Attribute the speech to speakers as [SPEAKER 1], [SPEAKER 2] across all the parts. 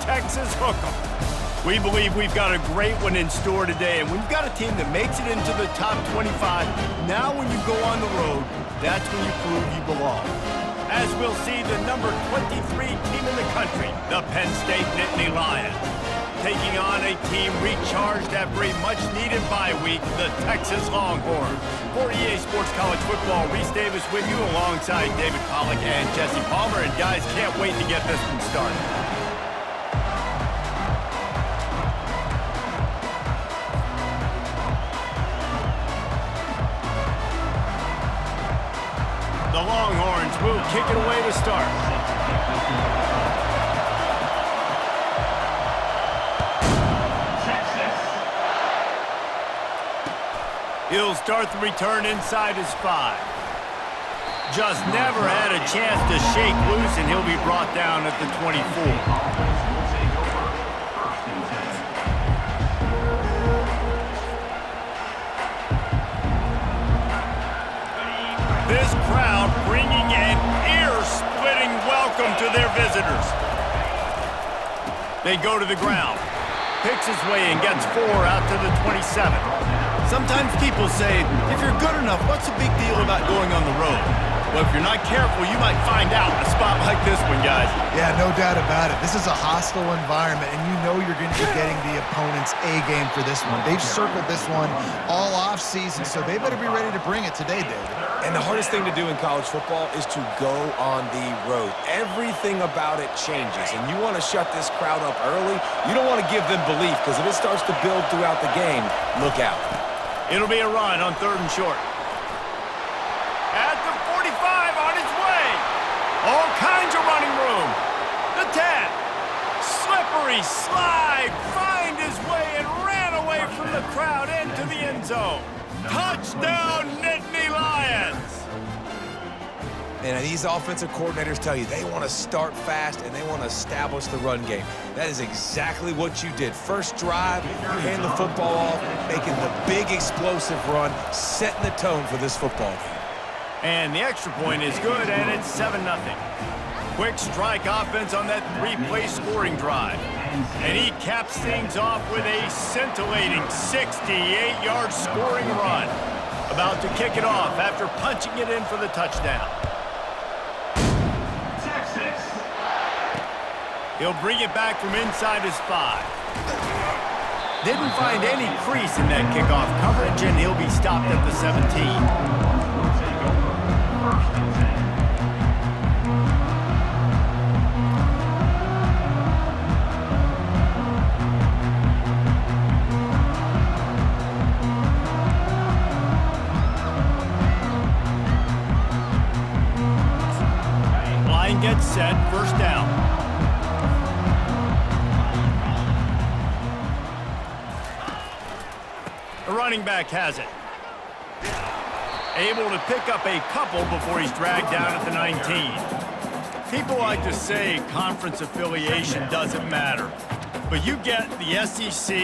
[SPEAKER 1] Texas hook 'em. We believe we've got a great one in store today, and when you've got a team that makes it into the top 25, now when you go on the road, that's when you prove you belong. As we'll see the number 23 team in the country, the Penn State Nittany Lions, taking on a team recharged after a much-needed bye week, the Texas Longhorns. For EA Sports College Football, Reese Davis with you alongside David Pollack and Jesse Palmer, and guys, can't wait to get this one started. The Longhorns will kick it away to start. He'll start the return inside his 5. Just never had a chance to shake loose, and he'll be brought down at the 24. This crowd bringing an ear-splitting welcome to their visitors. They go to the ground. Picks his way and gets 4 out to the 27. Sometimes people say, if you're good enough, what's the big deal about going on the road? Well, if you're not careful, you might find out in a spot like this one, guys.
[SPEAKER 2] Yeah, no doubt about it. This is a hostile environment, and you know you're going to be getting the opponent's A-game for this one. They've circled this one all off-season, so they better be ready to bring it today, David.
[SPEAKER 3] And the hardest thing to do in college football is to go on the road. Everything about it changes, and you want to shut this crowd up early. You don't want to give them belief, because if it starts to build throughout the game, look out.
[SPEAKER 1] It'll be a run on 3rd and short. At the 45, on his way. All kinds of running room. The 10. Slippery slide. Find his way and ran away from the crowd into the end zone. Touchdown, Nittany Lions.
[SPEAKER 3] And these offensive coordinators tell you they want to start fast and they want to establish the run game. That is exactly what you did. First drive, hand the football off, making the big explosive run, setting the tone for this football game.
[SPEAKER 1] And the extra point is good, and it's 7-0. Quick strike offense on that 3-play scoring drive. And he caps things off with a scintillating 68-yard scoring run. About to kick it off after punching it in for the touchdown. He'll bring it back from inside his 5. Didn't find any crease in that kickoff coverage, and he'll be stopped at the 17. Line gets set, 1st down. The running back has it. Able to pick up a couple before he's dragged down at the 19. People like to say conference affiliation doesn't matter. But you get the SEC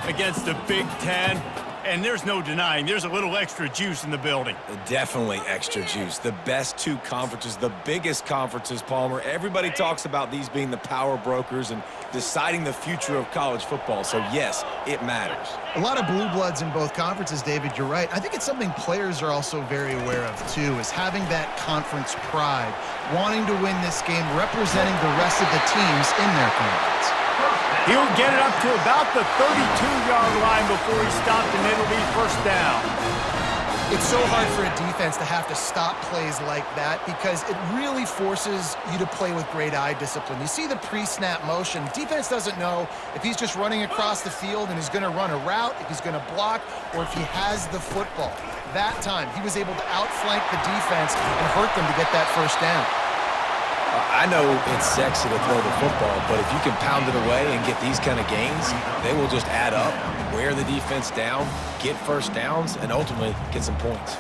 [SPEAKER 1] against the Big Ten, and there's no denying there's a little extra juice in the building.
[SPEAKER 3] Definitely extra juice. The best 2 conferences, the biggest conferences, Palmer. Everybody talks about these being the power brokers and deciding the future of college football. So, yes, it matters.
[SPEAKER 2] A lot of blue bloods in both conferences, David, you're right. I think it's something players are also very aware of, too, is having that conference pride, wanting to win this game, representing the rest of the teams in their conference.
[SPEAKER 1] He'll get it up to about the 32-yard line before he's stopped, and it'll be 1st down.
[SPEAKER 2] It's so hard for a defense to have to stop plays like that because it really forces you to play with great eye discipline. You see the pre-snap motion. Defense doesn't know if he's just running across the field and he's going to run a route, if he's going to block, or if he has the football. That time, he was able to outflank the defense and hurt them to get that 1st down.
[SPEAKER 3] I know it's sexy to throw the football, but if you can pound it away and get these kind of gains, they will just add up, wear the defense down, get 1st downs, and ultimately get some points.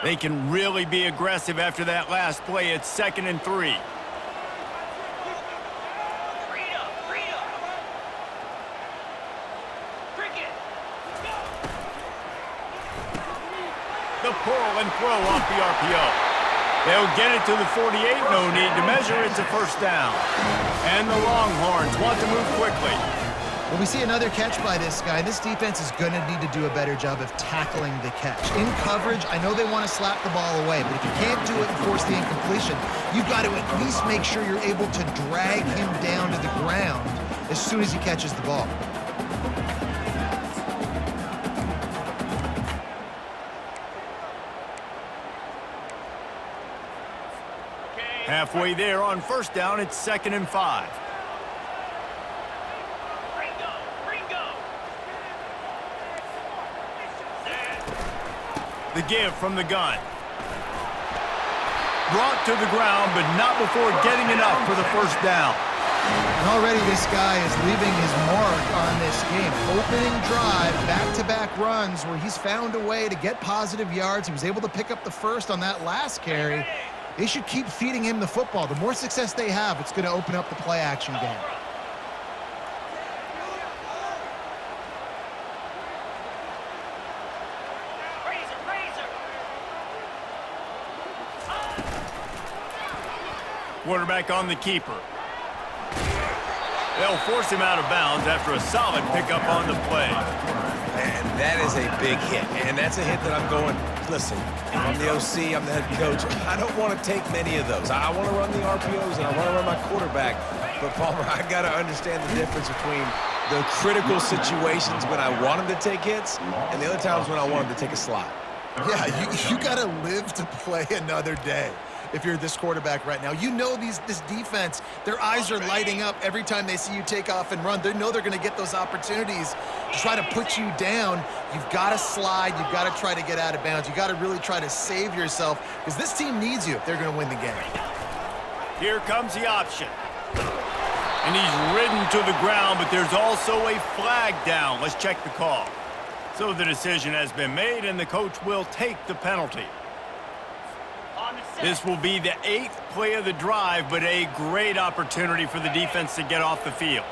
[SPEAKER 1] They can really be aggressive after that last play. It's 2nd and 3. pull and throw off the RPO. They'll get it to the 48, no need to measure. It's a first down. And the Longhorns want to move quickly.
[SPEAKER 2] Well, we see another catch by this guy. This defense is going to need to do a better job of tackling the catch. In coverage, I know they want to slap the ball away, but if you can't do it and force the incompletion, you've got to at least make sure you're able to drag him down to the ground as soon as he catches the ball.
[SPEAKER 1] Halfway there on first down, it's 2nd and 5. The give from the gun. Brought to the ground, but not before getting enough for the first down.
[SPEAKER 2] And already this guy is leaving his mark on this game. Opening drive, back-to-back runs where he's found a way to get positive yards. He was able to pick up the first on that last carry. They should keep feeding him the football. The more success they have, it's going to open up the play-action game.
[SPEAKER 1] Quarterback on the keeper. They'll force him out of bounds after a solid pickup on the play.
[SPEAKER 3] And that is a big hit. And that's a hit that I'm going, listen, I'm the OC, I'm the head coach. I don't want to take many of those. I want to run the RPOs and I want to run my quarterback. But, Palmer, I got to understand the difference between the critical situations when I want him to take hits and the other times when I want him to take a slide.
[SPEAKER 2] Yeah, you got to live to play another day. If you're this quarterback right now, you know this defense, their eyes are lighting up every time they see you take off and run. They know they're going to get those opportunities to try to put you down. You've got to slide. You've got to try to get out of bounds. You've got to really try to save yourself because this team needs you if they're going to win the game.
[SPEAKER 1] Here comes the option. And he's ridden to the ground, but there's also a flag down. Let's check the call. So the decision has been made, and the coach will take the penalty. This will be the 8th play of the drive, but a great opportunity for the defense to get off the field.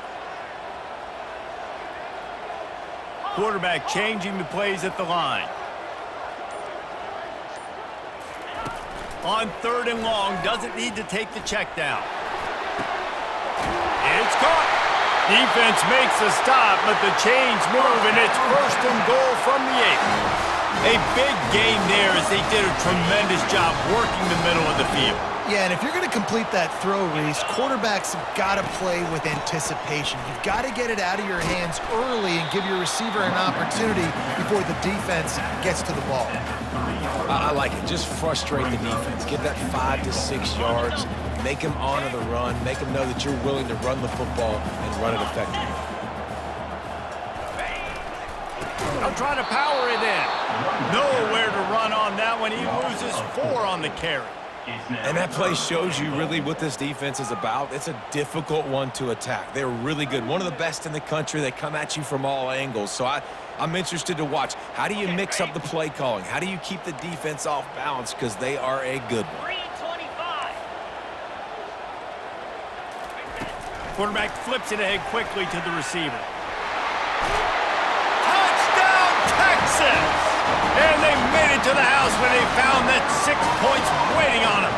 [SPEAKER 1] Quarterback changing the plays at the line. On 3rd and long, doesn't need to take the check down. It's caught. Defense makes a stop, but the chains move, and it's 1st and goal from the 8. A big game there as they did a tremendous job working the middle of the field.
[SPEAKER 2] Yeah, and if you're going to complete that throw, Reese, quarterbacks have got to play with anticipation. You've got to get it out of your hands early and give your receiver an opportunity before the defense gets to the ball.
[SPEAKER 3] I like it. Just frustrate the defense. Get that 5 to 6 yards. Make them honor the run. Make them know that you're willing to run the football and run it effectively.
[SPEAKER 1] I'll try to power it in. Nowhere to run on that one. He loses 4 on the carry.
[SPEAKER 3] And that play shows you really what this defense is about. It's a difficult one to attack. They're really good. One of the best in the country. They come at you from all angles. So I'm interested to watch. How do you mix up the play calling? How do you keep the defense off balance? Because they are a good one.
[SPEAKER 1] Quarterback flips it ahead quickly to the receiver. And they made it to the house when they found that 6 points waiting on them.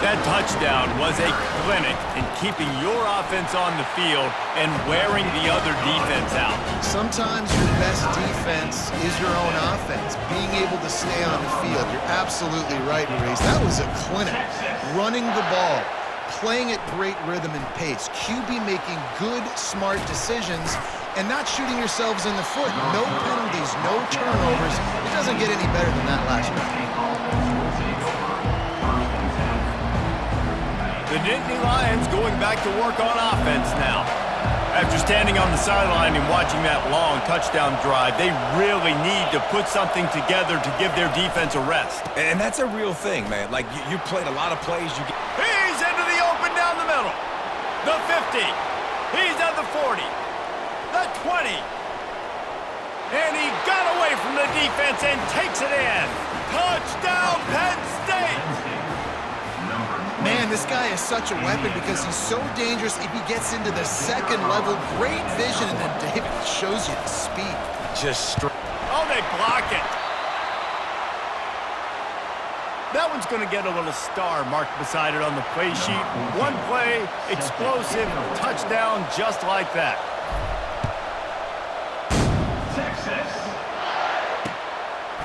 [SPEAKER 1] That touchdown was a clinic in keeping your offense on the field and wearing the other defense out.
[SPEAKER 2] Sometimes your best defense is your own offense, being able to stay on the field. You're absolutely right, Maurice. That was a clinic. Running the ball, playing at great rhythm and pace, QB making good, smart decisions, and not shooting yourselves in the foot. No penalties, no turnovers. It doesn't get any better than that last year.
[SPEAKER 1] The Nittany Lions going back to work on offense now. After standing on the sideline and watching that long touchdown drive, they really need to put something together to give their defense a rest.
[SPEAKER 3] And that's a real thing, man. Like, you played a lot of plays.
[SPEAKER 1] He's into the open down the middle. The 50. He's at the 40. The 20. And he got away from the defense and takes it in. Touchdown, Penn State!
[SPEAKER 2] Man, this guy is such a weapon because he's so dangerous if he gets into the second level. Great vision, and then David shows you the speed.
[SPEAKER 3] Just straight.
[SPEAKER 1] Oh, they block it. That one's going to get a little star marked beside it on the play sheet. One play, explosive, touchdown, just like that.
[SPEAKER 4] Texas.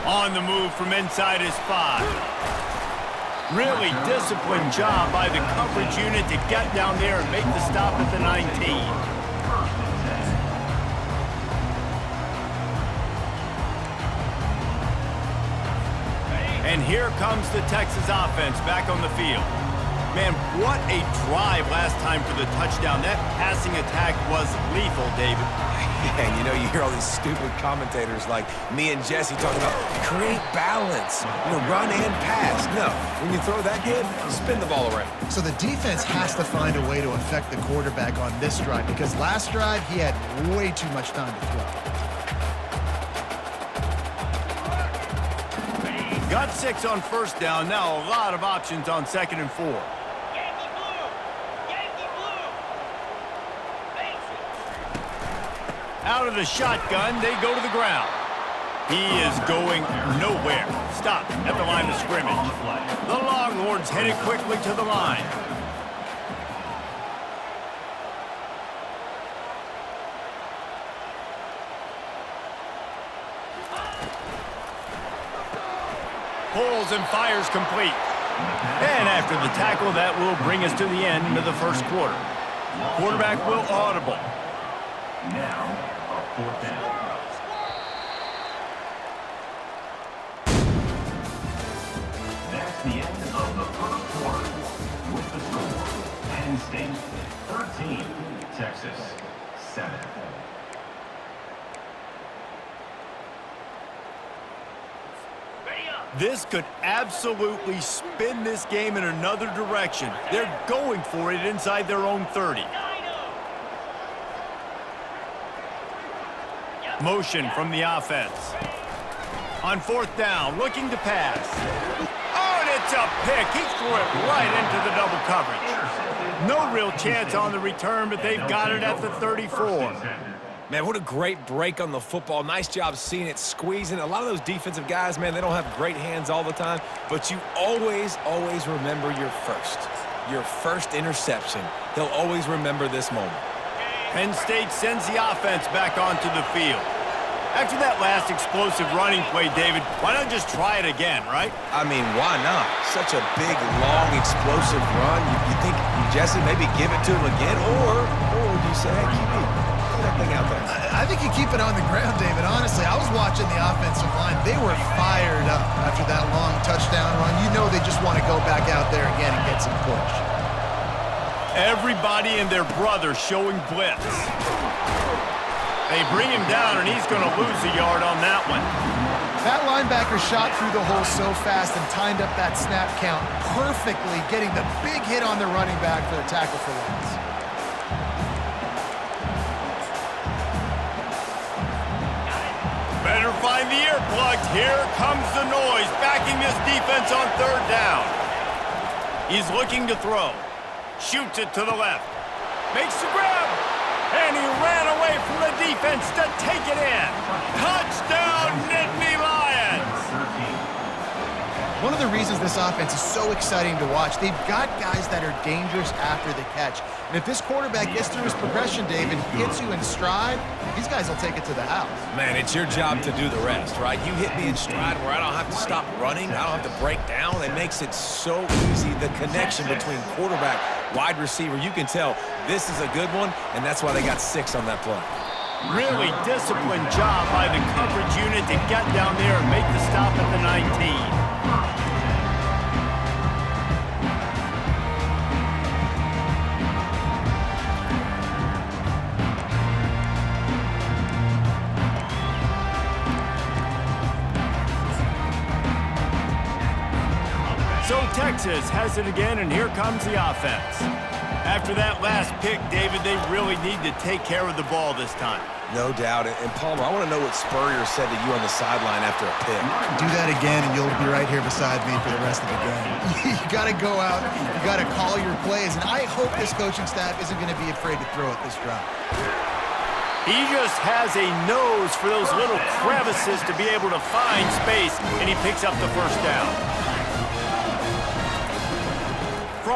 [SPEAKER 1] On the move from inside his 5. Really disciplined job by the coverage unit to get down there and make the stop at the 19. And here comes the Texas offense back on the field. Man, what a drive last time for the touchdown. That passing attack was lethal, David.
[SPEAKER 3] And you know, you hear all these stupid commentators like me and Jesse talking about create balance, run and pass. No, when you throw that good, spin the ball around.
[SPEAKER 2] So the defense has to find a way to affect the quarterback on this drive because last drive he had way too much time to throw.
[SPEAKER 1] Got 6 on first down. Now a lot of options on 2nd and 4.
[SPEAKER 4] Yankee blue. Yankee blue.
[SPEAKER 1] Out of the shotgun, they go to the ground. He is going nowhere. Stop at the line of scrimmage. The Longhorns headed quickly to the line. Pulls and fires complete. And after the tackle, that will bring us to the end of the first quarter. Quarterback will audible.
[SPEAKER 4] Now, a 4th down. That's the end of the first quarter. With the score, Penn State 13, Texas 7.
[SPEAKER 1] This could absolutely spin this game in another direction. They're going for it inside their own 30. Motion from the offense. On 4th down, looking to pass. Oh, and it's a pick. He threw it right into the double coverage. No real chance on the return, but they've got it at the 34.
[SPEAKER 3] Man, what a great break on the football. Nice job seeing it, squeezing. A lot of those defensive guys, man, they don't have great hands all the time, but you always remember your first interception. He'll always remember this moment.
[SPEAKER 1] Penn State sends the offense back onto the field. After that last explosive running play, David, why not just try it again, right?
[SPEAKER 3] I mean, why not? Such a big, long, explosive run. You think, Jesse, maybe give it to him again, or do you say, hey, keep that thing out there?
[SPEAKER 2] I think you keep it on the ground, David. Honestly, I was watching the offensive line. They were fired up after that long touchdown run. You know they just want to go back out there again and get some push.
[SPEAKER 1] Everybody and their brother showing blitz. They bring him down, and he's going to lose a yard on that one.
[SPEAKER 2] That linebacker shot through the hole so fast and timed up that snap count perfectly, getting the big hit on the running back for the tackle for loss.
[SPEAKER 1] Better find the earplugs. Here comes the noise, backing this defense on 3rd down. He's looking to throw. Shoots it to the left. Makes the grab. And he ran away from the defense to take it in. Touchdown, Nittany Lions!
[SPEAKER 2] One of the reasons this offense is so exciting to watch, they've got guys that are dangerous after the catch. And if this quarterback gets through his progression, David, hits you in stride, these guys will take it to the house.
[SPEAKER 3] Man, it's your job to do the rest, right? You hit me in stride where I don't have to stop running. I don't have to break down. It makes it so easy. The connection between quarterback, wide receiver, you can tell this is a good one, and that's why they got 6 on that play.
[SPEAKER 1] Really disciplined job by the coverage unit to get down there and make the stop at the 19. So Texas has it again, and here comes the offense. After that last pick, David, they really need to take care of the ball this time.
[SPEAKER 3] No doubt. And Palmer, I want to know what Spurrier said to you on the sideline after a pick.
[SPEAKER 2] Do that again, and you'll be right here beside me for the rest of the game. You got to go out, you got to call your plays, and I hope this coaching staff isn't going to be afraid to throw at this drive.
[SPEAKER 1] He just has a nose for those little crevices to be able to find space, and he picks up the 1st down.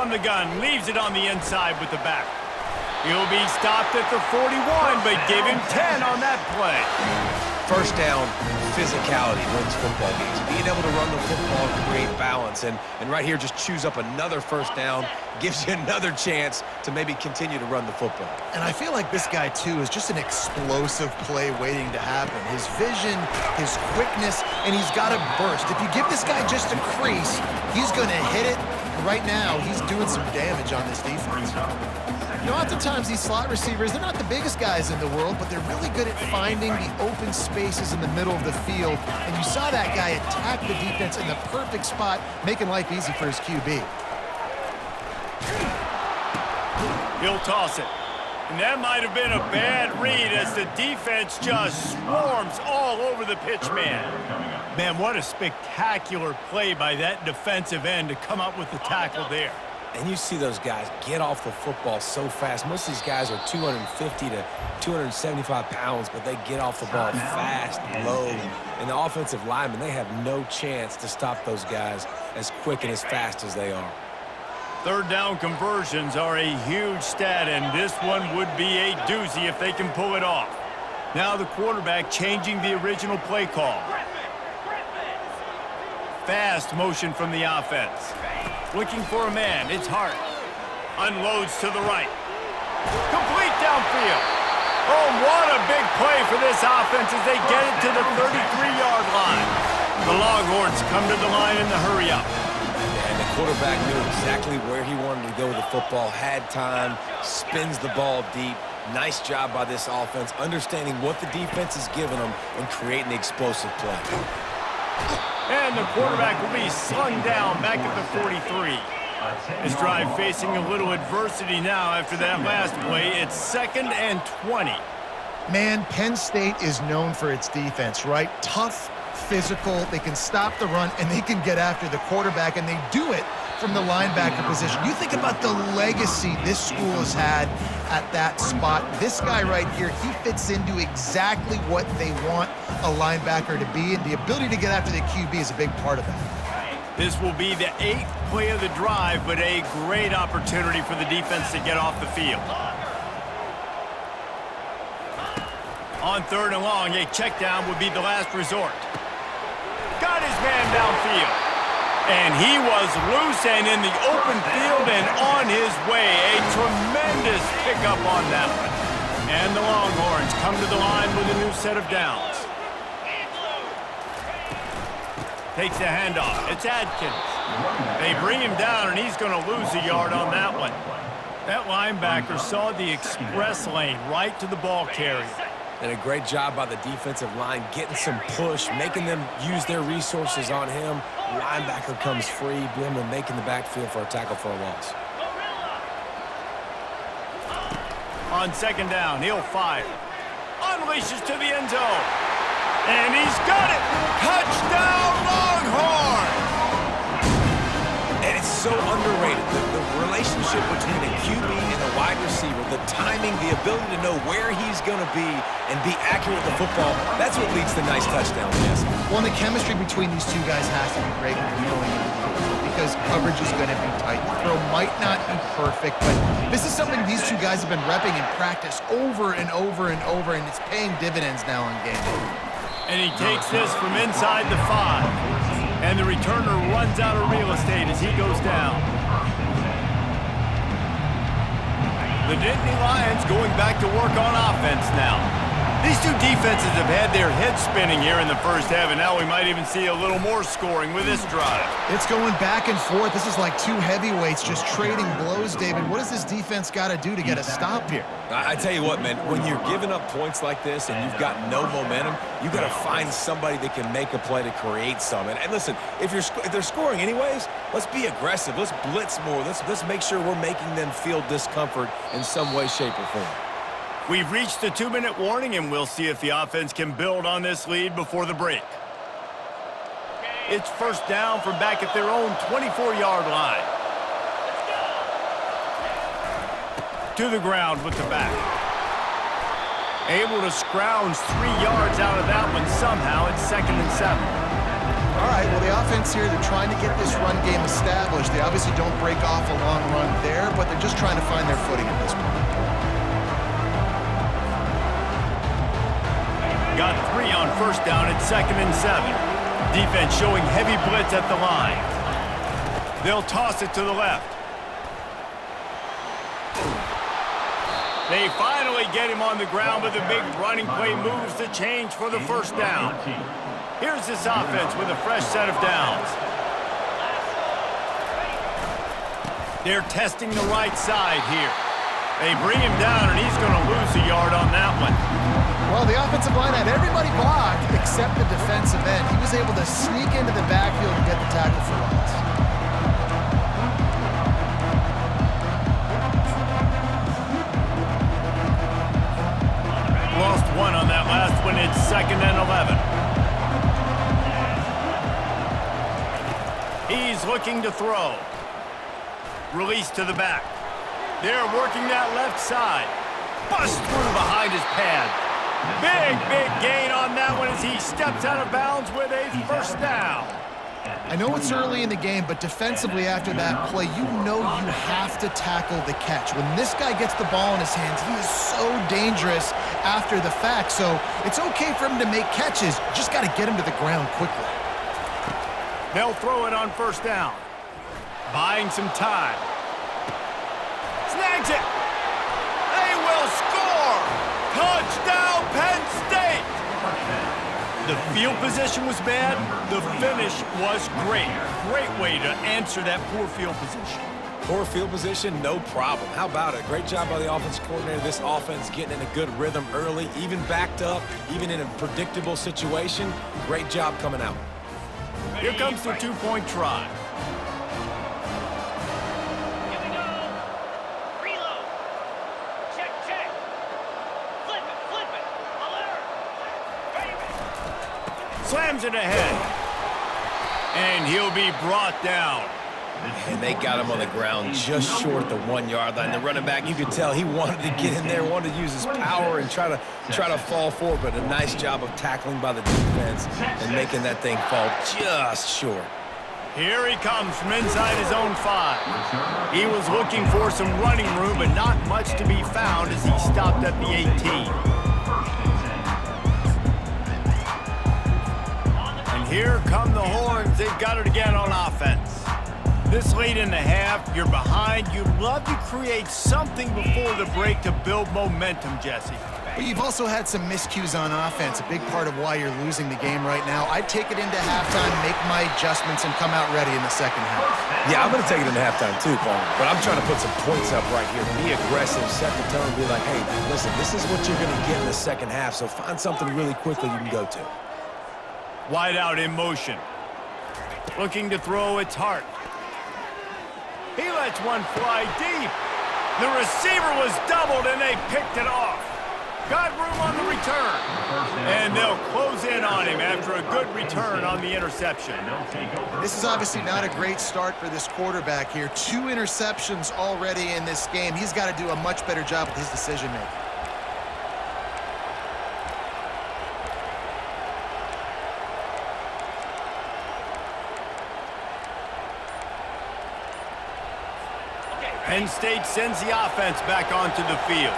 [SPEAKER 1] from the gun, leaves it on the inside with the back. He'll be stopped at the 41, but give him 10 on that play.
[SPEAKER 3] First down, physicality wins football games. Being able to run the football and create balance. And right here, just choose up another first down, gives you another chance to maybe continue to run the football.
[SPEAKER 2] And I feel like this guy, too, is just an explosive play waiting to happen. His vision, his quickness, and he's got a burst. If you give this guy just a crease, he's going to hit it. And right now, he's doing some damage on this defense. You know, oftentimes these slot receivers, they're not the biggest guys in the world, but they're really good at finding the open spaces in the middle of the field. And you saw that guy attack the defense in the perfect spot, making life easy for his QB.
[SPEAKER 1] He'll toss it. And that might have been a bad read as the defense just swarms all over the pitch man. Man, what a spectacular play by that defensive end to come up with the tackle there.
[SPEAKER 3] And you see those guys get off the football so fast. Most of these guys are 250 to 275 pounds, but they get off the ball fast, low. And the offensive linemen, they have no chance to stop those guys as quick and as fast as they are.
[SPEAKER 1] Third down conversions are a huge stat, and this one would be a doozy if they can pull it off. Now the quarterback changing the original play call. Fast motion from the offense. Looking for a man, it's Hart. Unloads to the right. Complete downfield. Oh, what a big play for this offense as they get it to the 33-yard line. The Longhorns come to the line in the hurry up.
[SPEAKER 3] And the quarterback knew exactly where he wanted to go with the football, had time, spins the ball deep. Nice job by this offense, understanding what the defense is giving them and creating the explosive play.
[SPEAKER 1] And the quarterback will be slung down back at the 43. His drive facing a little adversity now after that last play. It's 2nd and 20.
[SPEAKER 2] Man, Penn State is known for its defense, right? Tough, physical, they can stop the run, and they can get after the quarterback, and they do it from the linebacker position. You think about the legacy this school has had at that spot. This guy right here, he fits into exactly what they want a linebacker to be, and the ability to get after the QB is a big part of that.
[SPEAKER 1] This will be the 8th play of the drive, but a great opportunity for the defense to get off the field. On 3rd and long, a check down would be the last resort. Got his man downfield. And he was loose and in the open field and on his way. A tremendous pickup on that one. And the Longhorns come to the line with a new set of downs. Takes the handoff. It's Adkins. They bring him down, and he's going to lose a yard on that one. That linebacker saw the express lane right to the ball carrier.
[SPEAKER 3] And a great job by the defensive line, getting some push, making them use their resources on him. Linebacker comes free, Bloomer making the backfield for a tackle for a loss.
[SPEAKER 1] On 2nd down, he'll fire. Unleashes to the end zone. And he's got it! Touchdown, Longhorns!
[SPEAKER 3] And it's so underrated. The relationship between a QB and a wide receiver, the timing, the ability to know where he's going to be and be accurate with the football, that's what leads to nice touchdowns. Yes.
[SPEAKER 2] Well, and the chemistry between these two guys has to be great when you're going into the field because coverage is going to be tight. The throw might not be perfect, but this is something these two guys have been repping in practice over and over and over, and it's paying dividends now in game day.
[SPEAKER 1] And he takes this from inside the 5. And the returner runs out of real estate as he goes down. The Nittany Lions going back to work on offense now. These two defenses have had their heads spinning here in the first half, and now we might even see a little more scoring with this drive.
[SPEAKER 2] It's going back and forth. This is like two heavyweights just trading blows, David. What does this defense got to do to get a stop here?
[SPEAKER 3] I tell you what, man, when you're giving up points like this and you've got no momentum, you've got to find somebody that can make a play to create some. And listen, if they're scoring anyways, let's be aggressive. Let's blitz more. Let's make sure we're making them feel discomfort in some way, shape, or form.
[SPEAKER 1] We've reached the 2-minute warning, and we'll see if the offense can build on this lead before the break. It's first down from back at their own 24-yard line. To the ground with the back. Able to scrounge 3 yards out of that one somehow. It's 2nd and 7.
[SPEAKER 2] All right, well, the offense here, they're trying to get this run game established. They obviously don't break off a long run there, but they're just trying to find their footing at this point.
[SPEAKER 1] Got 3 on first down at 2nd and 7. Defense showing heavy blitz at the line. They'll toss it to the left. They finally get him on the ground, but the big running play moves the change for the first down. Here's this offense with a fresh set of downs. They're testing the right side here. They bring him down, and he's going to lose a yard on that one.
[SPEAKER 2] Well, the offensive line had everybody blocked except the defensive end. He was able to sneak into the backfield and get the tackle for loss.
[SPEAKER 1] Lost 1 on that last one. It's 2nd and 11. He's looking to throw. Release to the back. They're working that left side. Bust through behind his pad. Big gain on that one as he steps out of bounds with a first down.
[SPEAKER 2] I know it's early in the game, but defensively after that play, you know you have to tackle the catch. When this guy gets the ball in his hands, he is so dangerous after the fact. So it's okay for him to make catches. You just got to get him to the ground quickly.
[SPEAKER 1] They'll throw it on first down. Buying some time. Snags it. They will score. Touchdown, Penn State. The field position was bad. The finish was great. Great way to answer that poor field position.
[SPEAKER 3] Poor field position, no problem. How about it? Great job by the offensive coordinator. This offense getting in a good rhythm early, even backed up, even in a predictable situation. Great job coming out.
[SPEAKER 1] Here comes the 2-point try. Slams it ahead. And he'll be brought down.
[SPEAKER 3] And they got him on the ground just short of the 1-yard line. The running back, you could tell he wanted to get in there, wanted to use his power and try to fall forward, but a nice job of tackling by the defense and making that thing fall just short.
[SPEAKER 1] Here he comes from inside his own 5. He was looking for some running room, but not much to be found as he stopped at the 18. Here come the horns. They've got it again on offense. This late in the half, you're behind. You'd love to create something before the break to build momentum, Jesse.
[SPEAKER 2] But you've also had some miscues on offense, a big part of why you're losing the game right now. I'd take it into halftime, make my adjustments, and come out ready in the second half.
[SPEAKER 3] Yeah, I'm going to take it into halftime too, Paul. But I'm trying to put some points up right here. Be aggressive, set the tone, be like, hey, listen, this is what you're going to get in the second half, so find something really quickly you can go to.
[SPEAKER 1] Wide out in motion. Looking to throw, it's Hart. He lets one fly deep. The receiver was doubled and they picked it off. Got room on the return. And they'll close in on him after a good return on the interception.
[SPEAKER 2] This is obviously not a great start for this quarterback here. 2 interceptions already in this game. He's got to do a much better job with his decision-making.
[SPEAKER 1] Penn State sends the offense back onto the field.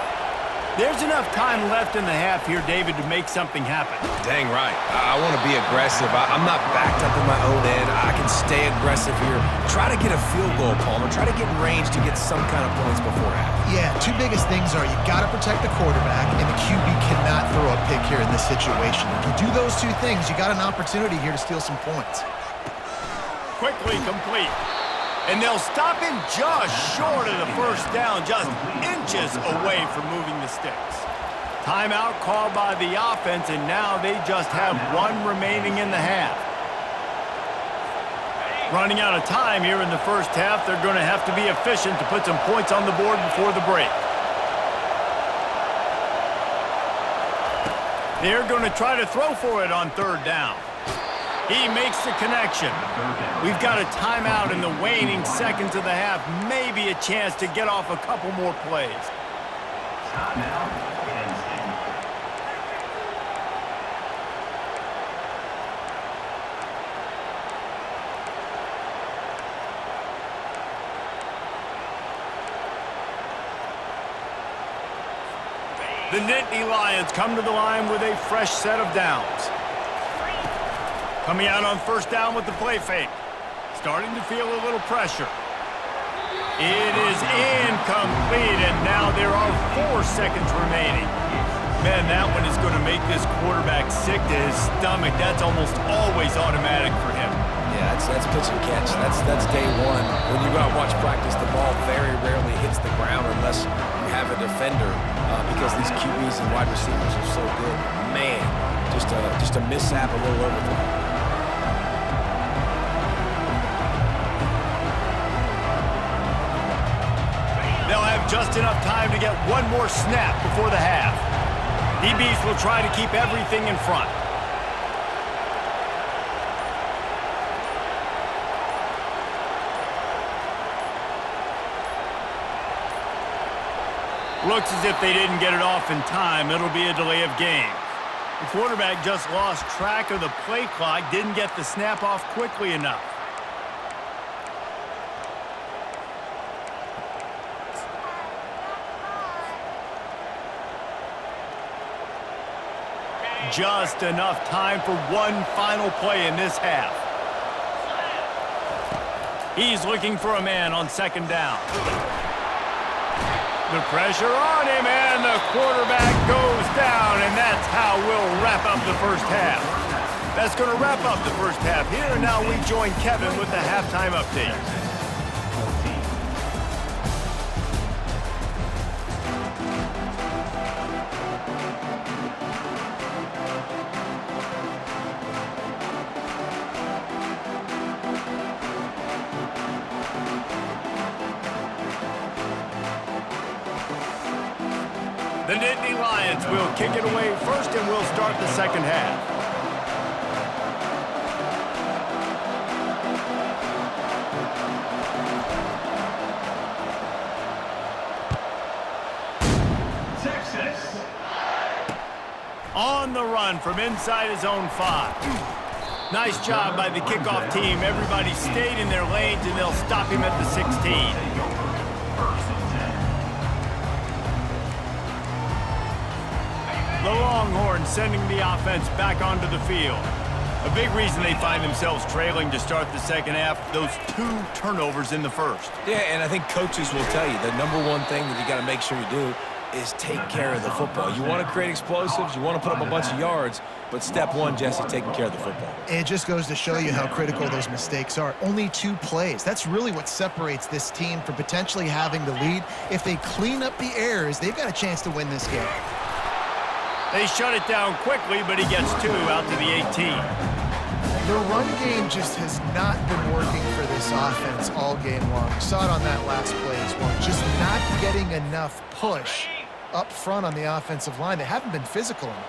[SPEAKER 1] There's enough time left in the half here, David, to make something happen.
[SPEAKER 3] Dang right. I want to be aggressive. I'm not backed up in my own end. I can stay aggressive here. Try to get a field goal, Palmer. Try to get in range to get some kind of points before half.
[SPEAKER 2] Yeah, 2 biggest things are you got to protect the quarterback, and the QB cannot throw a pick here in this situation. If you do those 2 things, you got an opportunity here to steal some points.
[SPEAKER 1] Quickly complete. And they'll stop him just short of the first down, just inches away from moving the sticks. Timeout called by the offense, and now they just have 1 remaining in the half. Running out of time here in the first half, they're going to have to be efficient to put some points on the board before the break. They're going to try to throw for it on 3rd down. He makes the connection. We've got a timeout in the waning seconds of the half. Maybe a chance to get off a couple more plays. The Nittany Lions come to the line with a fresh set of downs. Coming out on first down with the play fake. Starting to feel a little pressure. It is incomplete, and now there are 4 seconds remaining. Man, that one is going to make this quarterback sick to his stomach. That's almost always automatic for him.
[SPEAKER 3] Yeah, that's pitch and catch. That's day one. When you go out and watch practice, the ball very rarely hits the ground unless you have a defender because these QBs and wide receivers are so good. Man, just a mishap, a little overthrow.
[SPEAKER 1] They'll have just enough time to get one more snap before the half. DBs will try to keep everything in front. Looks as if they didn't get it off in time. It'll be a delay of game. The quarterback just lost track of the play clock, didn't get the snap off quickly enough. Just enough time for one final play in this half. He's looking for a man on second down. The pressure on him, and the quarterback goes down, and that's how we'll wrap up the first half. That's going to wrap up the first half here, and now we join Kevin with the halftime update. The Nittany Lions will kick it away first, and we'll start the second half.
[SPEAKER 4] Texas.
[SPEAKER 1] On the run from inside his own 5. Nice job by the kickoff team. Everybody stayed in their lanes, and they'll stop him at the 16. The Longhorns sending the offense back onto the field. A big reason they find themselves trailing to start the second half, those 2 turnovers in the first.
[SPEAKER 3] Yeah, and I think coaches will tell you the number one thing that you got to make sure you do is take care of the football. You want to create explosives, you want to put up a bunch of yards, but step one, Jesse, taking care of the football.
[SPEAKER 2] It just goes to show you how critical those mistakes are. Only 2 plays. That's really what separates this team from potentially having the lead. If they clean up the errors, they've got a chance to win this game.
[SPEAKER 1] They shut it down quickly, but he gets 2 out to the 18.
[SPEAKER 2] The run game just has not been working for this offense all game long. We saw it on that last play as well. Just not getting enough push up front on the offensive line. They haven't been physical enough.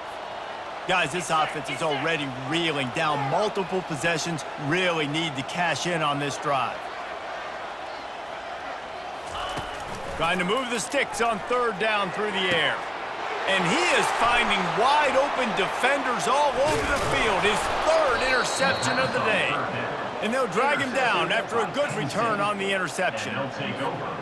[SPEAKER 1] Guys, this offense is already reeling down multiple possessions. Really need to cash in on this drive. Trying to move the sticks on third down through the air. And he is finding wide-open defenders all over the field. His 3rd interception of the day. And they'll drag him down after a good return on the interception.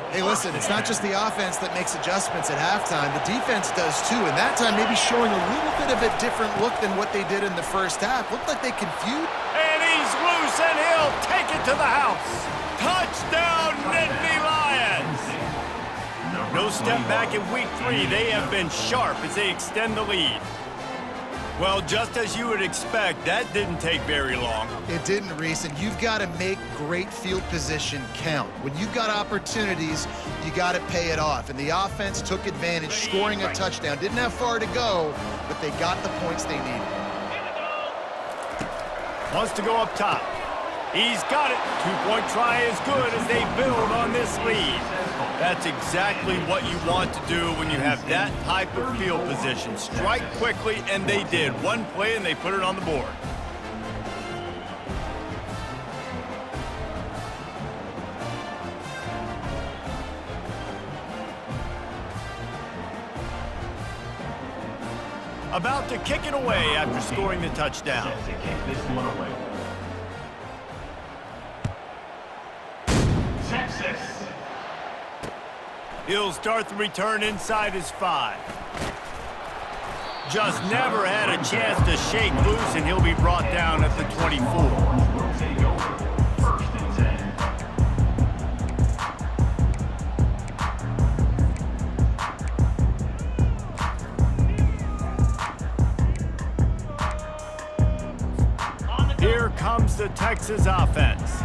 [SPEAKER 2] Hey, listen, it's not just the offense that makes adjustments at halftime. The defense does too, and that time maybe showing a little bit of a different look than what they did in the first half. Looked like they confused.
[SPEAKER 1] And he's loose, and he'll take it to the house. Touchdown, Nittany Lions! No step back in week 3. They have been sharp as they extend the lead. Well, just as you would expect, that didn't take very long.
[SPEAKER 2] It didn't, Reese, and you've got to make great field position count. When you've got opportunities, you got to pay it off. And the offense took advantage, scoring a touchdown. Didn't have far to go, but they got the points they needed.
[SPEAKER 1] Wants to go up top. He's got it. 2-point try is good as they build on this lead. That's exactly what you want to do when you have that type of field position. Strike quickly, and they did. One play, and they put it on the board. About to kick it away after scoring the touchdown.
[SPEAKER 4] To kick this one away. Texas.
[SPEAKER 1] He'll start the return inside his 5. Just never had a chance to shake loose, and he'll be brought down at the 24.
[SPEAKER 4] Will take over. First and 10.
[SPEAKER 1] Here comes the Texas offense.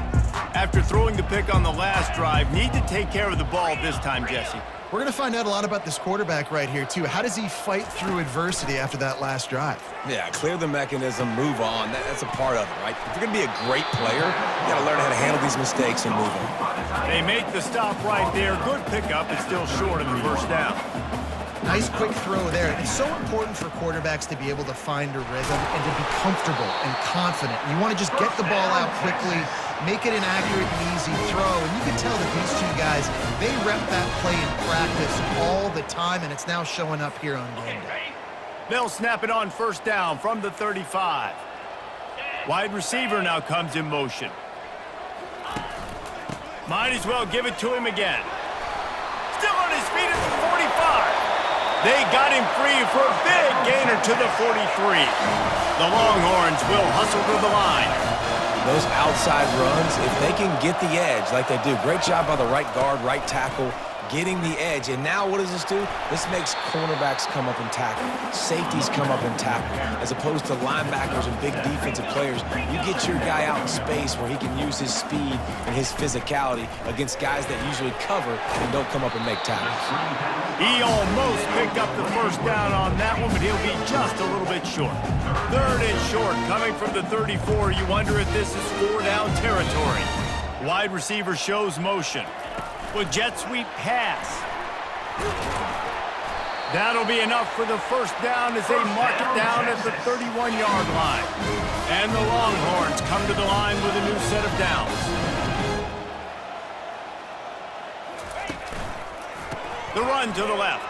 [SPEAKER 1] After throwing the pick on the last drive, need to take care of the ball this time, Jesse.
[SPEAKER 2] We're going to find out a lot about this quarterback right here, too. How does he fight through adversity after that last drive?
[SPEAKER 3] Yeah, clear the mechanism, move on. That's a part of it, right? If you're going to be a great player, you got to learn how to handle these mistakes and move on.
[SPEAKER 1] They make the stop right there. Good pickup. It's still short of the first down.
[SPEAKER 2] Nice quick throw there. It's so important for quarterbacks to be able to find a rhythm and to be comfortable and confident. You want to just get the ball out quickly, make it an accurate and easy throw. And you can tell that these two guys, they rep that play in practice all the time, and it's now showing up here on game day.
[SPEAKER 1] They'll snap it on first down from the 35. Wide receiver now comes in motion. Might as well give it to him again. Still on his feet at the 45. They got him free for a big gainer to the 43. The Longhorns will hustle to the line.
[SPEAKER 3] Those outside runs, if they can get the edge like they do, great job by the right guard, right tackle, getting the edge. And now what does this do? This makes cornerbacks come up and tackle. Safeties come up and tackle. As opposed to linebackers and big defensive players, you get your guy out in space where he can use his speed and his physicality against guys that usually cover and don't come up and make tackles.
[SPEAKER 1] He almost picked up the first down on that one, but he'll be just a little bit short. Third and short, coming from the 34. You wonder if this is 4-down territory. Wide receiver shows motion. With jet sweep pass. That'll be enough for the first down as they mark it down at the 31-yard line. And the Longhorns come to the line with a new set of downs. The run to the left.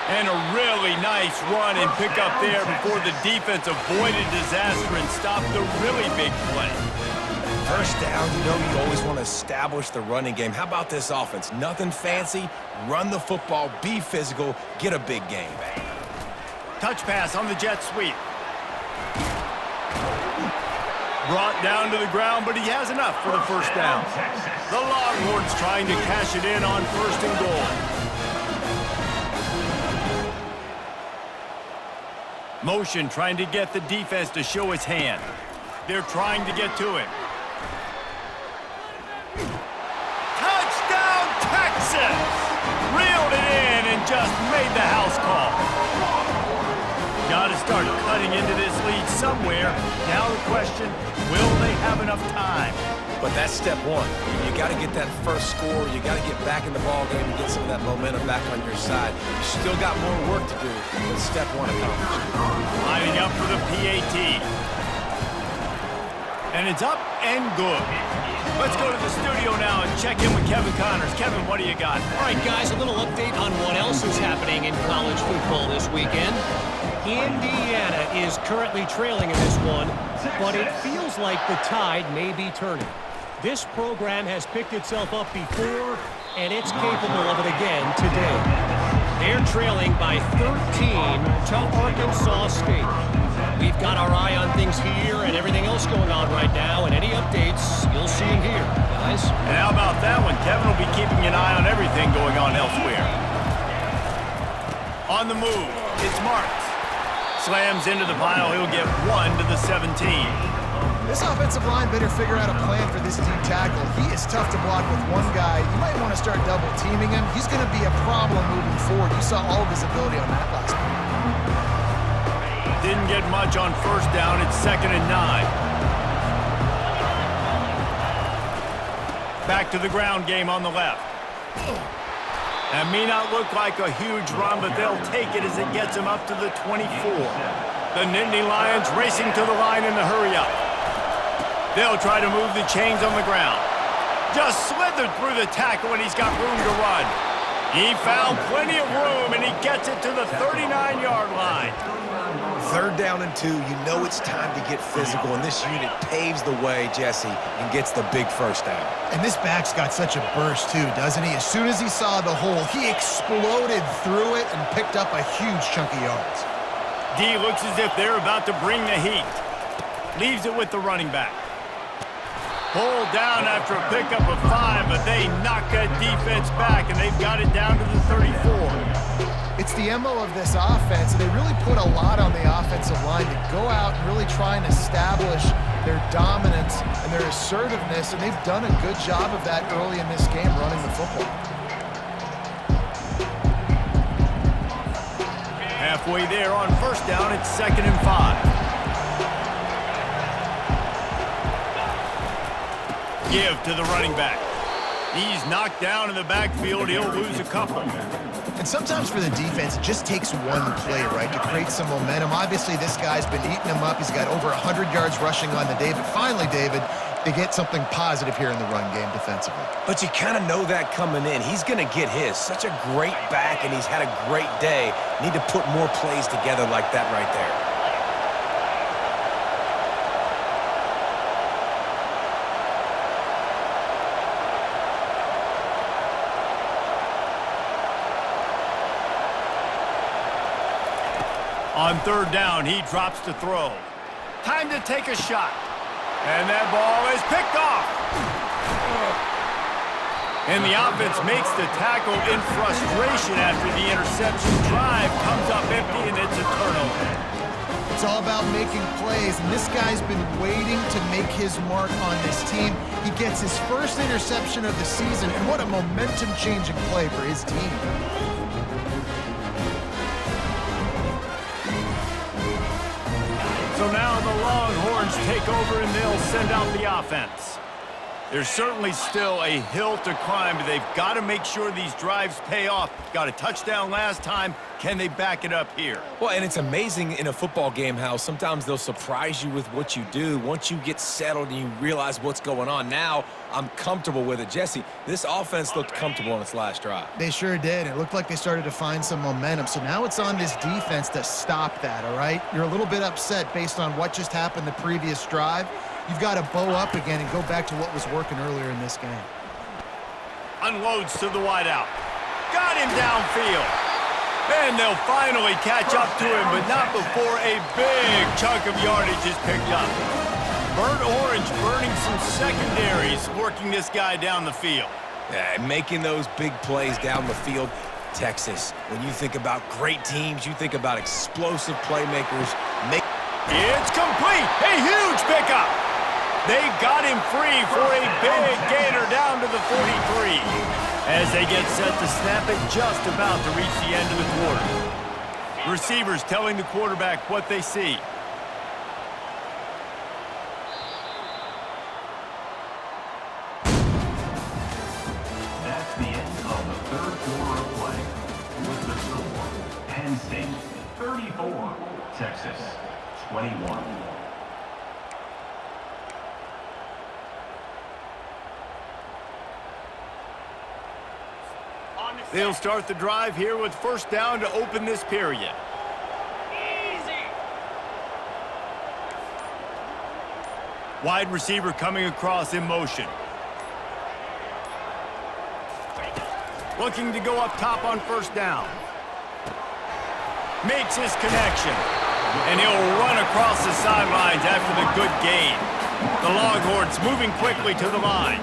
[SPEAKER 1] And a really nice run and pick up there before the defense avoided disaster and stopped the really big play.
[SPEAKER 3] First down, you always want to establish the running game. How about this offense? Nothing fancy. Run the football, be physical, get a big game.
[SPEAKER 1] Touch pass on the jet sweep. Brought down to the ground, but he has enough for the first down. The Longhorns trying to cash it in on first and goal. Motion trying to get the defense to show his hand. They're trying to get to him. Touchdown, Texas! Reeled it in and just made the house call. Got to start cutting into this lead somewhere. Now the question, will they have enough time?
[SPEAKER 3] But that's step one. You got to get that first score. You got to get back in the ball game and get some of that momentum back on your side. You still got more work to do, but step one accomplished.
[SPEAKER 1] Lining up for the PAT. And it's up and good. Let's go to the studio now and check in with Kevin Connors. Kevin, what do you got?
[SPEAKER 5] All right, guys, a little update on what else is happening in college football this weekend. Indiana is currently trailing in this one, but it feels like the tide may be turning. This program has picked itself up before, and it's capable of it again today. They're trailing by 13 to Arkansas State. We've got our eye on things here and everything else going on right now, and any updates, you'll see them here, guys.
[SPEAKER 1] And how about that one? Kevin will be keeping an eye on everything going on elsewhere. On the move, it's Marks. Slams into the pile, he'll get 1 to the 17.
[SPEAKER 2] This offensive line better figure out a plan for this deep tackle. He is tough to block with one guy. You might want to start double teaming him. He's going to be a problem moving forward. You saw all of his ability on that last play.
[SPEAKER 1] Didn't get much on first down. It's 2nd and 9. Back to the ground game on the left. That may not look like a huge run, but they'll take it as it gets them up to the 24. The Nittany Lions racing to the line in the hurry-up. They'll try to move the chains on the ground. Just slithered through the tackle, and he's got room to run. He found plenty of room, and he gets it to the 39-yard line.
[SPEAKER 3] 3rd down and 2. You know it's time to get physical, and this unit paves the way, Jesse, and gets the big 1st down.
[SPEAKER 2] And this back's got such a burst, too, doesn't he? As soon as he saw the hole, he exploded through it and picked up a huge chunk of yards.
[SPEAKER 1] D looks as if they're about to bring the heat. Leaves it with the running back. Pulled down after a pickup of 5, but they knock that defense back, and they've got it down to the 34.
[SPEAKER 2] It's the MO of this offense, and they really put a lot on the offensive line to go out and really try and establish their dominance and their assertiveness, and they've done a good job of that early in this game running the football.
[SPEAKER 1] Halfway there on 1st down, it's 2nd and 5. Give to the running back. He's knocked down in the backfield. He'll lose a couple.
[SPEAKER 2] And sometimes for the defense, it just takes one play, right, to create some momentum. Obviously, this guy's been eating them up. He's got over 100 yards rushing on the day. But finally, David, they get something positive here in the run game defensively.
[SPEAKER 3] But you kind of know that coming in. He's going to get his. Such a great back, and he's had a great day. Need to put more plays together like that right there.
[SPEAKER 1] On 3rd down, he drops to throw. Time to take a shot. And that ball is picked off. And the offense makes the tackle in frustration after the interception. Drive comes up empty, and it's a turnover.
[SPEAKER 2] It's all about making plays, and this guy's been waiting to make his mark on this team. He gets his 1st interception of the season, and what a momentum-changing play for his team.
[SPEAKER 1] So now the Longhorns take over, and they'll send out the offense. There's certainly still a hill to climb, but they've got to make sure these drives pay off. Got a touchdown last time. Can they back it up here?
[SPEAKER 3] Well, and it's amazing in a football game how sometimes they'll surprise you with what you do. Once you get settled and you realize what's going on, now I'm comfortable with it. Jesse, this offense looked comfortable on its last drive.
[SPEAKER 2] They sure did. It looked like they started to find some momentum. So now it's on this defense to stop that, all right? You're a little bit upset based on what just happened the previous drive. You've got to bow up again and go back to what was working earlier in this game.
[SPEAKER 1] Unloads to the wideout. Got him downfield. And they'll finally catch up to him, but not before a big chunk of yardage is picked up. Burnt Orange burning some secondaries, working this guy down the field.
[SPEAKER 3] Yeah, making those big plays down the field. Texas, when you think about great teams, you think about explosive playmakers.
[SPEAKER 1] It's complete. A huge pickup. They got him free for a big gainer down to the 43. As they get set to snap it, just about to reach the end of the quarter. Receivers telling the quarterback what they see.
[SPEAKER 4] That's the end of the 3rd quarter of play. With the score, Penn State 34, Texas 21.
[SPEAKER 1] They'll start the drive here with 1st down to open this period. Wide receiver coming across in motion. Looking to go up top on 1st down. Makes his connection. And he'll run across the sidelines after the good gain. The Longhorns moving quickly to the line.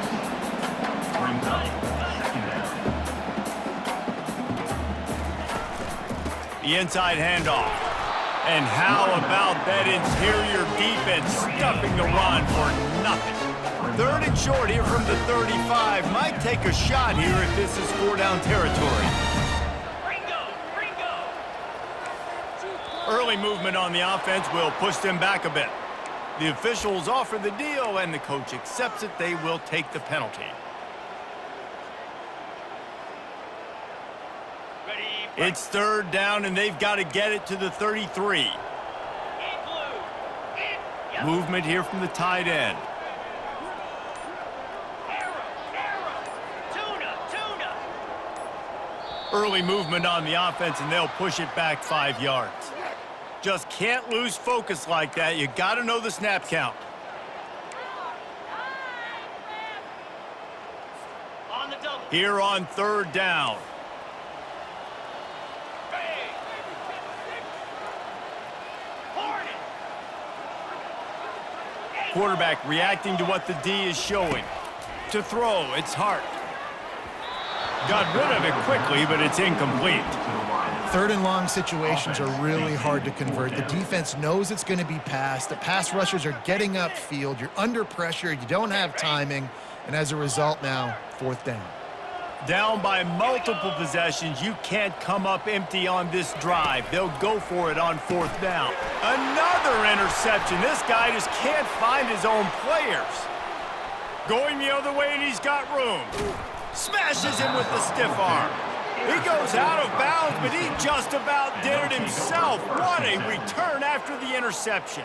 [SPEAKER 1] The inside handoff. And how about that interior defense stuffing the run for nothing? 3rd and short here from the 35. Might take a shot here if this is 4-down territory. Early movement on the offense will push them back a bit. The officials offer the deal, and the coach accepts it. They will take the penalty. It's 3rd down, and they've got to get it to the 33. Movement here from the tight end. Early movement on the offense, and they'll push it back 5 yards. Just can't lose focus like that. You got to know the snap count. Here on 3rd down. Quarterback reacting to what the D is showing. To throw, it's Hart. Got rid of it quickly, but it's incomplete.
[SPEAKER 2] 3rd and long situations are really hard to convert. The defense knows it's going to be passed. The pass rushers are getting upfield. You're under pressure. You don't have timing. And as a result now, 4th down.
[SPEAKER 1] Down by multiple possessions. You can't come up empty on this drive. They'll go for it on 4th down. Another interception. This guy just can't find his own players. Going the other way, and he's got room. Smashes him with the stiff arm. He goes out of bounds, but he just about did it himself. What a return after the interception.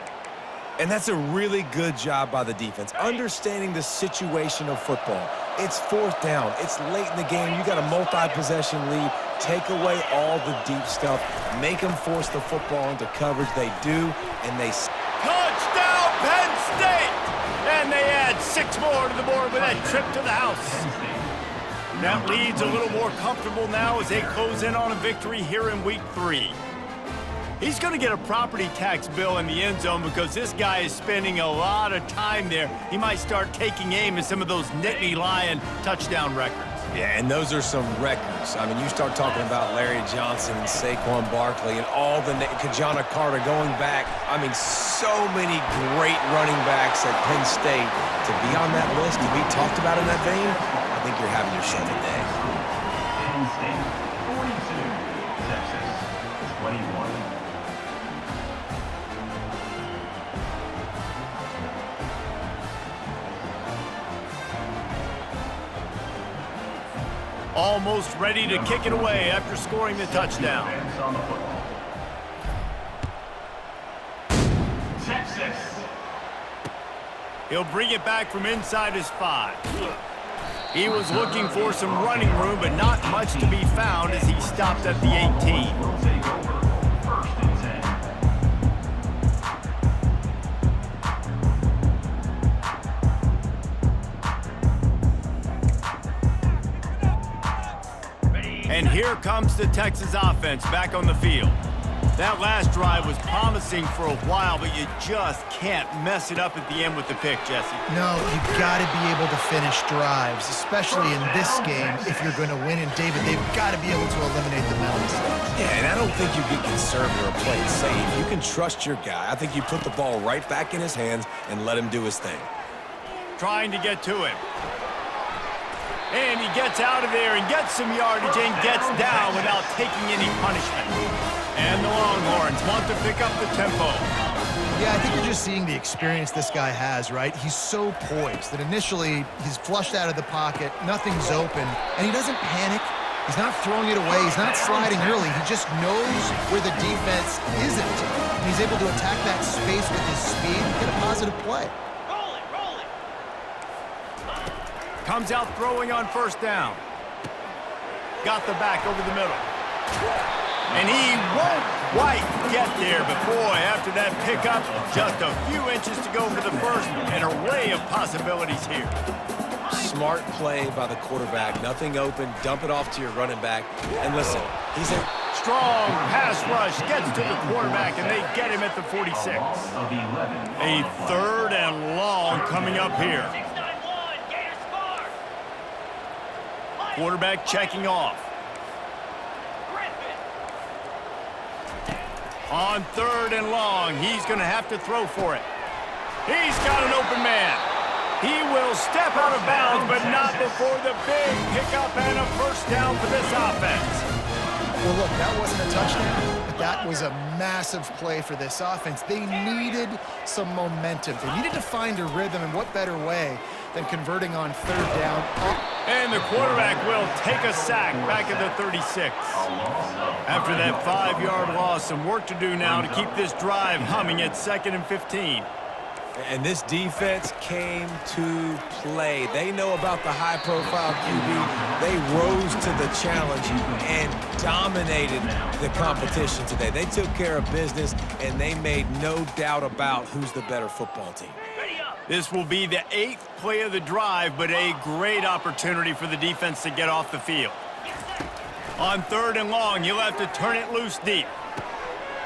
[SPEAKER 3] And that's a really good job by the defense, understanding the situation of football. It's 4th down. It's late in the game. You got a multi-possession lead. Take away all the deep stuff. Make them force the football into coverage. They do, and they...
[SPEAKER 1] Touchdown, Penn State! And they add 6 more to the board with that trip to the house. That lead's a little more comfortable now as they close in on a victory here in Week 3. He's going to get a property tax bill in the end zone because this guy is spending a lot of time there. He might start taking aim at some of those Nittany Lion touchdown records.
[SPEAKER 3] Yeah, and those are some records. I mean, you start talking about Larry Johnson and Saquon Barkley and all the Kajana Carter going back. I mean, so many great running backs at Penn State. To be on that list, to be talked about in that vein, I think you're having yourself a day.
[SPEAKER 4] Penn State, 42. Texas, 21.
[SPEAKER 1] Almost ready to kick it away after scoring the touchdown.
[SPEAKER 4] Texas.
[SPEAKER 1] He'll bring it back from inside his 5. He was looking for some running room, but not much to be found as he stopped at the 18.
[SPEAKER 4] Will take over. 1st and 10.
[SPEAKER 1] And here comes the Texas offense back on the field. That last drive was promising for a while, but you just can't mess it up at the end with the pick, Jesse.
[SPEAKER 2] No, you've got to be able to finish drives, especially in this game if you're going to win. And, David, they've got to be able to eliminate the mental mistakes.
[SPEAKER 3] Yeah, and I don't think you get conservative or play it safe. You can trust your guy. I think you put the ball right back in his hands and let him do his thing.
[SPEAKER 1] Trying to get to him. And he gets out of there and gets some yardage and gets down without taking any punishment. And the Longhorns want to pick up the tempo.
[SPEAKER 2] Yeah, I think you're just seeing the experience this guy has, right? He's so poised that initially he's flushed out of the pocket, nothing's open, and he doesn't panic. He's not throwing it away. He's not sliding early. He just knows where the defense isn't. And he's able to attack that space with his speed and get a positive play.
[SPEAKER 1] Comes out throwing on 1st down. Got the back over the middle. And he won't quite get there, but boy, after that pickup, just a few inches to go for the first, an array of possibilities here.
[SPEAKER 3] Smart play by the quarterback. Nothing open. Dump it off to your running back. And listen, he's a
[SPEAKER 1] strong pass rush, gets to the quarterback, and they get him at the 46. A 3rd and long coming up here. Quarterback checking off. On 3rd and long, he's going to have to throw for it. He's got an open man. He will step out of bounds, but not before the big pickup and a 1st down for this offense.
[SPEAKER 2] Well, look, that wasn't a touchdown, but that was a massive play for this offense. They needed some momentum. They needed to find a rhythm, and what better way than converting on 3rd down.
[SPEAKER 1] And the quarterback will take a sack back at the 36. After that 5-yard loss, some work to do now to keep this drive humming at 2nd and 15.
[SPEAKER 3] And this defense came to play. They know about the high-profile QB. They rose to the challenge and dominated the competition today. They took care of business, and they made no doubt about who's the better football team.
[SPEAKER 1] This will be the 8th play of the drive, but a great opportunity for the defense to get off the field. On 3rd and long, you'll have to turn it loose deep.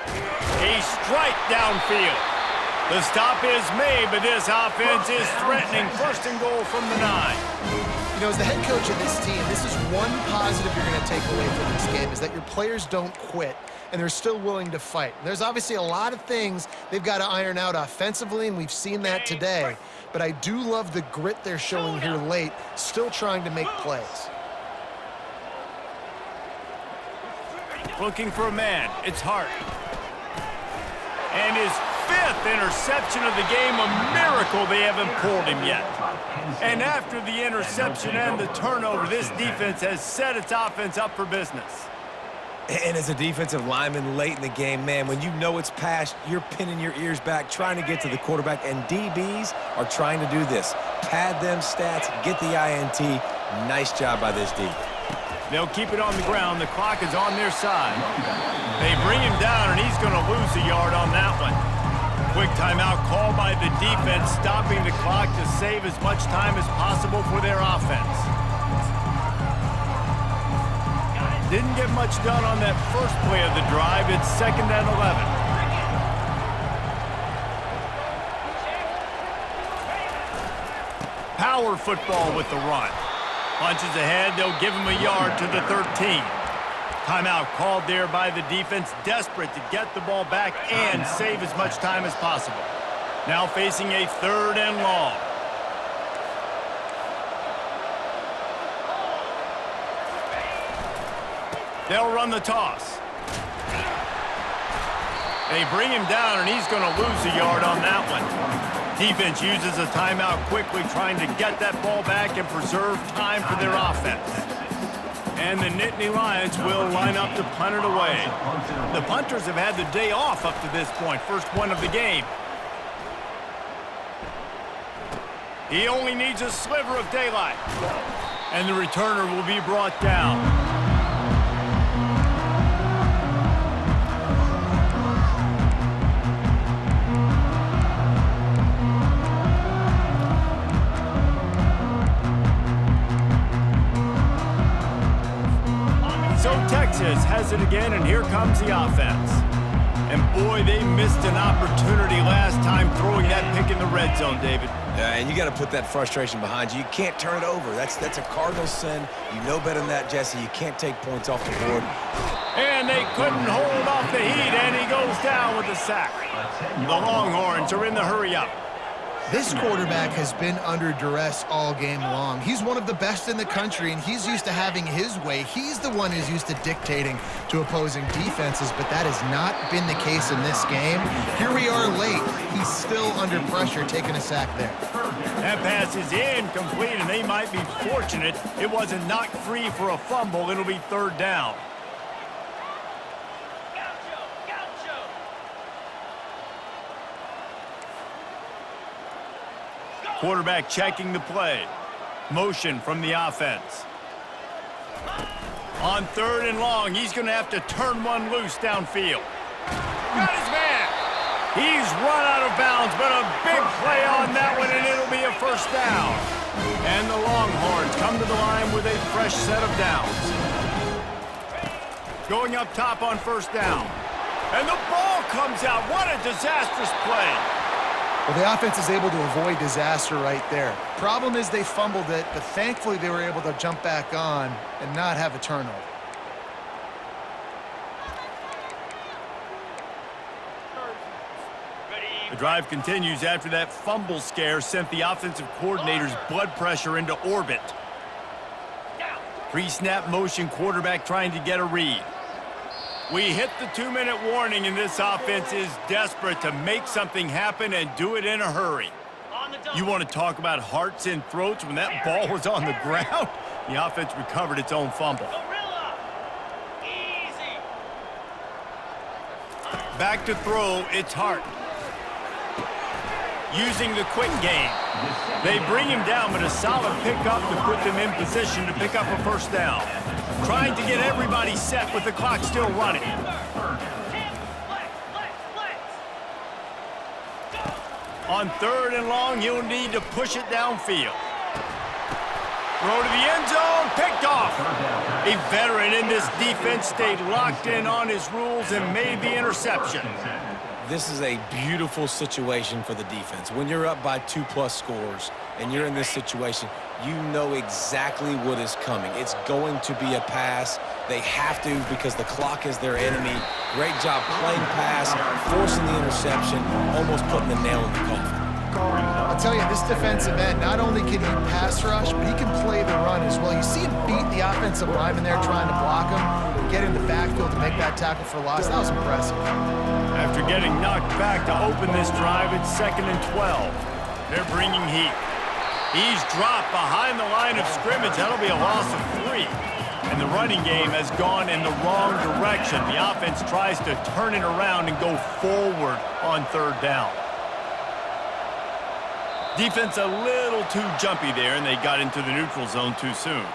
[SPEAKER 1] A strike downfield. The stop is made, but this offense is threatening. 1st and goal from the 9.
[SPEAKER 2] You know, as the head coach of this team, this is one positive you're going to take away from this game, is that your players don't quit, and they're still willing to fight. There's obviously a lot of things they've got to iron out offensively, and we've seen that today. But I do love the grit they're showing here late, still trying to make plays.
[SPEAKER 1] Looking for a man. It's Hart. And his 5th interception of the game, a miracle they haven't pulled him yet. And after the interception and the turnover, this defense has set its offense up for business.
[SPEAKER 3] And as a defensive lineman late in the game, man, when you know it's past, you're pinning your ears back, trying to get to the quarterback, and DBs are trying to do this. Pad them stats, get the INT. Nice job by this D.
[SPEAKER 1] They'll keep it on the ground. The clock is on their side. They bring him down, and he's going to lose a yard on that one. Quick timeout called by the defense, stopping the clock to save as much time as possible for their offense. Didn't get much done on that first play of the drive. It's 2nd and 11. Power football with the run. Punches ahead, they'll give him a yard to the 13. Timeout called there by the defense, desperate to get the ball back and save as much time as possible. Now facing a 3rd and long. They'll run the toss. They bring him down, and he's going to lose a yard on that one. Defense uses a timeout quickly, trying to get that ball back and preserve time for their offense. And the Nittany Lions will line up to punt it away. The punters have had the day off up to this point, first one of the game. He only needs a sliver of daylight. And the returner will be brought down. So Texas has it again, and here comes the offense. And boy, they missed an opportunity last time throwing that pick in the red zone, David.
[SPEAKER 3] Yeah, and you got to put that frustration behind you. You can't turn it over. That's a Cardinal sin. You know better than that, Jesse. You can't take points off the board.
[SPEAKER 1] And they couldn't hold off the heat, and he goes down with a sack. The Longhorns are in the hurry-up.
[SPEAKER 2] This quarterback has been under duress all game long. He's one of the best in the country, and he's used to having his way. He's the one who's used to dictating to opposing defenses, but that has not been the case in this game. Here we are late. He's still under pressure, taking a sack there.
[SPEAKER 1] That pass is incomplete, and they might be fortunate it wasn't knocked free for a fumble. It'll be 3rd down. Quarterback checking the play. Motion from the offense. On 3rd and long, he's going to have to turn one loose downfield. Got his man. He's run out of bounds, but a big play on that one, and it'll be a 1st down. And the Longhorns come to the line with a fresh set of downs. Going up top on 1st down. And the ball comes out. What a disastrous play.
[SPEAKER 2] Well, the offense is able to avoid disaster right there. Problem is they fumbled it, but thankfully they were able to jump back on and not have a turnover.
[SPEAKER 1] The drive continues after that fumble scare sent the offensive coordinator's blood pressure into orbit. Pre-snap motion, quarterback trying to get a read. We hit the 2-minute warning, and this offense is desperate to make something happen and do it in a hurry. You want to talk about hearts and throats when that ball was on the ground? The offense recovered its own fumble. Back to throw, it's Hart. using the quick game. They bring him down, but a solid pickup to put them in position to pick up a first down. Trying to get everybody set with the clock still running. On 3rd and long, he'll need to push it downfield. Throw to the end zone, picked off. A veteran in this defense stayed locked in on his rules and made the interception.
[SPEAKER 3] This is a beautiful situation for the defense. When you're up by 2+ scores and you're in this situation, you know exactly what is coming. It's going to be a pass. They have to because the clock is their enemy. Great job playing pass, forcing the interception, almost putting the nail in the coffin.
[SPEAKER 2] I'll tell you, this defensive end, not only can he pass rush, but he can play the run as well. You see him beat the offensive lineman there trying to block him, get in the backfield to make that tackle for loss. That was impressive.
[SPEAKER 1] After getting knocked back to open this drive, it's 2nd and 12. They're bringing heat. He's dropped behind the line of scrimmage. That'll be a loss of 3. And the running game has gone in the wrong direction. The offense tries to turn it around and go forward on 3rd down. Defense a little too jumpy there, and they got into the neutral zone too soon.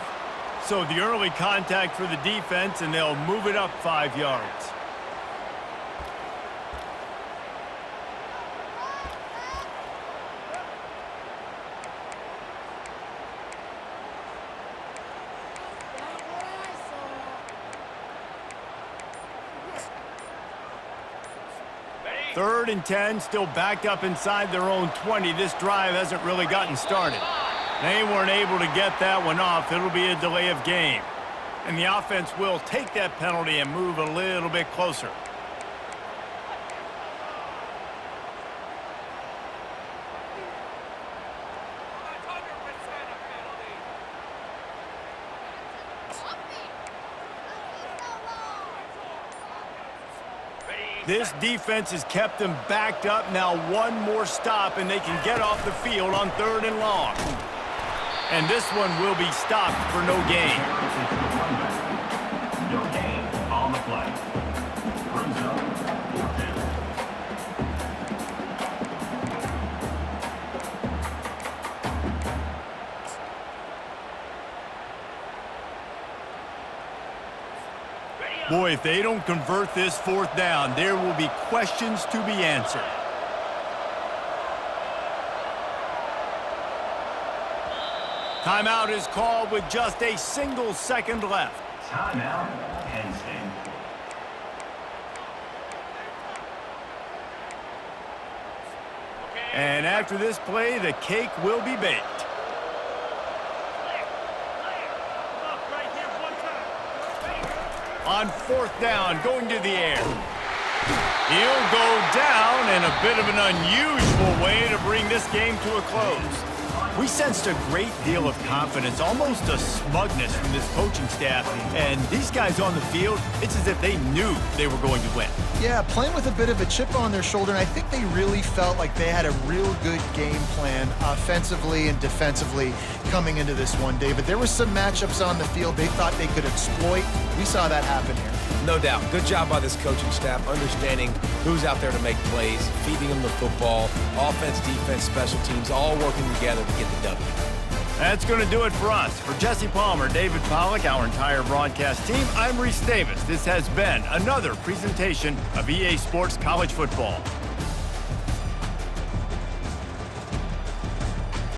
[SPEAKER 1] So the early contact for the defense, and they'll move it up 5 yards. Third and 10, still backed up inside their own 20. This drive hasn't really gotten started. They weren't able to get that one off. It'll be a delay of game. And the offense will take that penalty and move a little bit closer. This defense has kept them backed up. Now one more stop, and they can get off the field on 3rd and long. And this one will be stopped for no gain.
[SPEAKER 4] No gain on the play. Cruzo, forfeit.
[SPEAKER 1] Boy, if they don't convert this 4th down, there will be questions to be answered. Timeout is called with just a single second left.
[SPEAKER 4] Timeout, Penn State.
[SPEAKER 1] And after this play, the cake will be baked. On 4th down, going to the air. He'll go down in a bit of an unusual way to bring this game to a close. We sensed a great deal of confidence, almost a smugness from this coaching staff. And these guys on the field, it's as if they knew they were going to win.
[SPEAKER 2] Yeah, playing with a bit of a chip on their shoulder, and I think they really felt like they had a real good game plan offensively and defensively coming into this one, David. There were some matchups on the field they thought they could exploit. We saw that happen here.
[SPEAKER 3] No doubt. Good job by this coaching staff, understanding who's out there to make plays, feeding them the football, offense, defense, special teams, all working together to get the W.
[SPEAKER 1] That's going to do it for us. For Jesse Palmer, David Pollack, our entire broadcast team, I'm Reese Davis. This has been another presentation of EA Sports College Football.